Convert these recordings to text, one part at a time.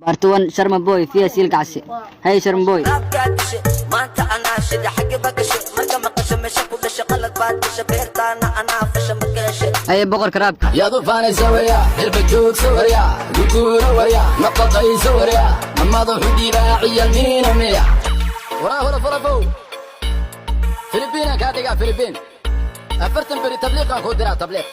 بارتون شرم بوي فيها سيل قعسي. هاي شرم بوي ما انت انا شد حق بقش ما مقش مش كل شيء غلط بعد شبيرت انا فش مقش هاي بقر كرابك يا ضفان سوريا البجوك سوريا دكور وريا نقطي سوريا اما ضحدي باعي المين ميا وراه فرفو فلبينا كاتيكا فلبين افرتم بري تبليغ خدرا تبليغ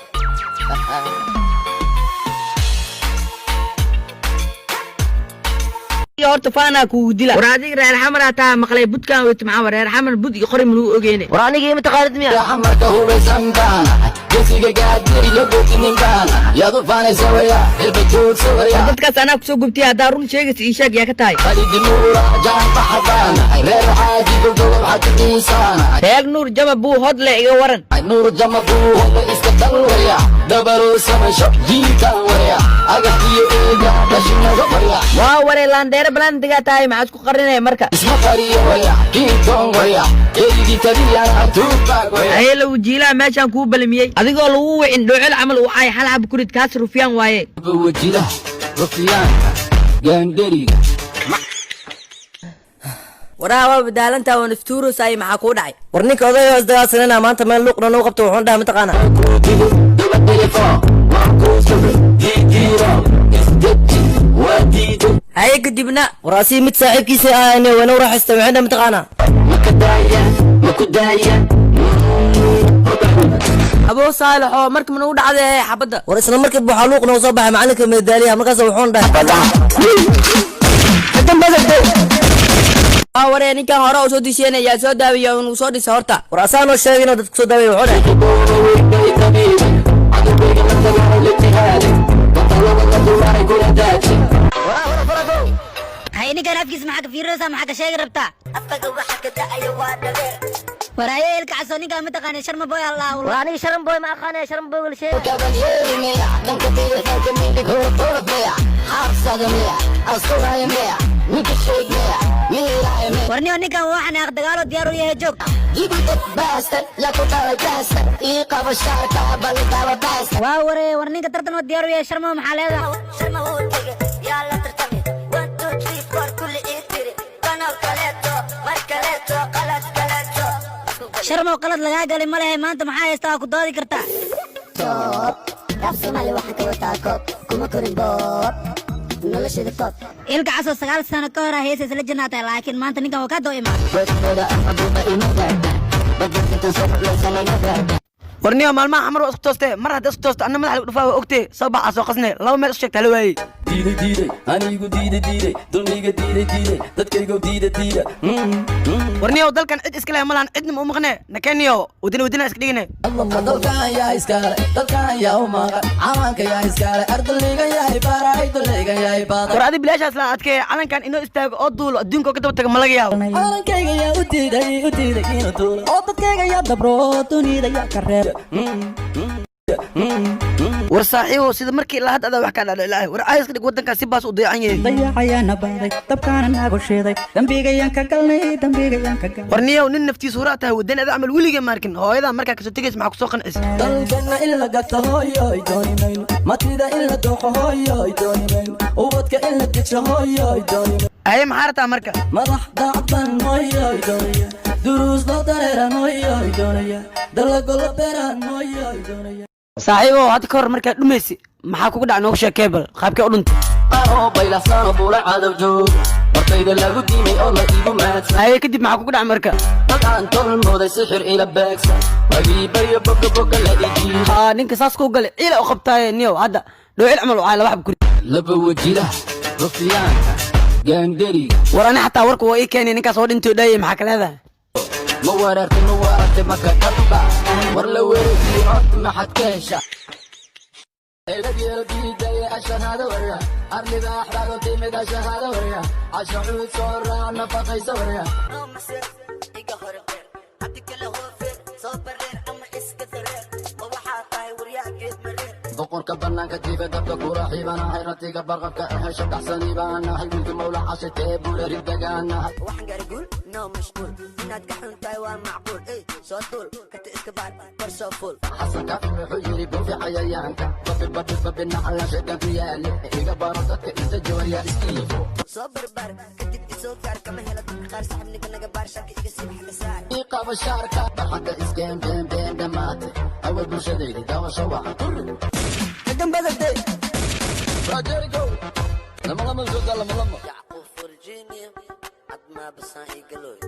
horta faana ku dila war adiga reer xamar taa maqlay budkan way timca reer xamar bud iyo qori mulu ogeene war aniga ima taqaanid miya xamarka hubaysan baan gesiga gaadiri la bootinin baan ya dufaan sawaya ilbajoog sawaya dadkaas anaa kusoo gubtay hadaa run sheegaysa ii sheeg yaa ka tahay qalidi nuura jaan baxdaan reer xaaji gobol waxaad diisaan reer nuur jama buu hodle iga waran nuur jama buu hodle iska dalwaya dabaro samasho jiitaan waya agatiyo eega dhashinaga waya waa waree laandeere balan diga tahay maxaad ku qarinay marka isma qariyo waya kiintoon waya eegi tariyaan atuubaa waya ayla wajiilaa meeshaan kuu balamiyey adigoo lagu wicin dhocel camal u ay xal xab kurid kaas rufyaan waaye wajila rufyaan gaandariga waraa waa badaalanta oo naftuuro say maxaa ku dhacay war ninka odayo isdagaalsanana maanta meel luuqna noo qabto wuxuu dhahay mataqaana haye kadibna war asii mid saaxiibkiisa ahayne wayna u raaxaysta waxay dhahay mataqaana aboo saalax oo markii mana u dhacday xabadda war isla markiiba waxaa luuqna u soo baxay macalinka meedaaliyaha markaas wuxuuna dhahay waree ninkan hore oo soo disheen ayaa soo daawiya uu soo dhisay horta war asaanoo sheegay inuu dadku soo daaway wuxuu dhahay هاي نيجان أفكيس معك في روسا معك شيء ربطة أفكر وحكة دعي وادلة وراي الكعسو نيجان متقاني شرم بوي الله والله وأنا شرم بوي ما أخاني شرم بوي ولا شيء ورني نيجان واحد أخذ قالوا ديارو يهجوك واوري ورني كترتن وديارو يا شرم محل هذا شرم هو تيجي يلا ترتمي 1 2 3 4 كل إيتري كانوا كلاتو مركلاتو قلت كلاتو شرم وقلت لقاء قال ما له ما أنت محايا استاكو دودي كرتا نفس مالي وحكي وتاكو كما كوريبوب نلشي الطب الكعسو سقال سنة كورا هي سلسلة جناتها لكن ما أنت نيجان وكادو إيمان warniyo maalmaha xamar oo isku toostay mar hadda isku toosto anna madaxa dhufaa waa ogtay soo baxa soo qasnay laba meel isku sheegtay la waayey diiday anigu diiday duniga diiday dadkaygu diida warniyo dalkan cid iska leh malahan cidna ma u maqnee nakeniyo wadina iska dhigine dalkan yaa iskale dalkan yaa u maqan calanka yaa iskale ardaliga yaa baray daliga yaa baada war adi bilaashaas la adkay calankan inoo istaago oo duulo adduunka ka daba taga ma laga yaabo calankayga yaa u diiday inuu duulo oo dadkayga yaa dabro dunida yaa ka reeb war saaxiibo sida markii la hadda wax ka dhacay war ayska dhig wadanka si baas u deecan yahay dayaxayana baaday dabkaana naago sheeday dambigayan ka galnay warniyo nin naftiisa hore tahay wadanada amal wiliga markin hooyada markaa kasoo tagays maxaa ku soo qancis dalkana in la gato hooyo ay doonimayno matida in la dooqo hooyo ay doonimayno ubadka in la dijo hooyo ay doonimayno ay maxaa rataa marka madax dacban hooyo ay doonaya duruus loo dareeran hooyo ay doonaya dalago la beeraan hooyo ay doonaya saaxiibo hadda ka hor markaa dhumaysi maxaa kugu dhac noogu sheekee bal qaabkee u dhuntay oo baylaxsano buula cadow joog hortayda lagu diimay oo la iigu maadsan haye kadib maxaa kugu dhac marka dadaan tolmooday sixir ila beegsan wagiibayo boga la ijiiyo haa ninka saas kuu galay ciila u qabtaaye niyow hadda dhowcil camal waxaa laba xab guri laba wajila rufiyaanka gaandariga war ani xataa warka waa ii keenay ninkaas oo dhintay dhaayay maxaa ka leedahay ma weerartay maka dhaba war la weerartay cod maxad ka hesha diiday ashahada warya arliga axraado timid ashahada warya cashacuud soo raa nafaqaysa warya iga horqeer haddi kala hoofeer soo bareer ama iska dareer ma waxaa tahay waryaa geed mareer boqorka bannaanka jiifa dabka ku raxiibanahay ratiga barqabka ahesha dhaxsani baanahay wiilka mawla cashitee buula ridagaanahay waxaan gaari guul noo mashquul inaad ka xun tahay waa macquul ey soo duul karta iska baar kor soo fuul xasan kaafi wuxuu yidhi buufi cayayaanka babi nacala shaydan ku yaale iga baro dadka inta jawaryaa iskiifo soo barbaar kadib isoo gaar kama helo dadka qaar saxibniga naga baar sharka iga sii xagga saar ii qaba shaarka barxadda iskeen been dhammaatay awal bulshadaydi daawasho waxa ku rid dambadade rajerigo lama soo daa lama yacquub virginia admaa basaan ii galooy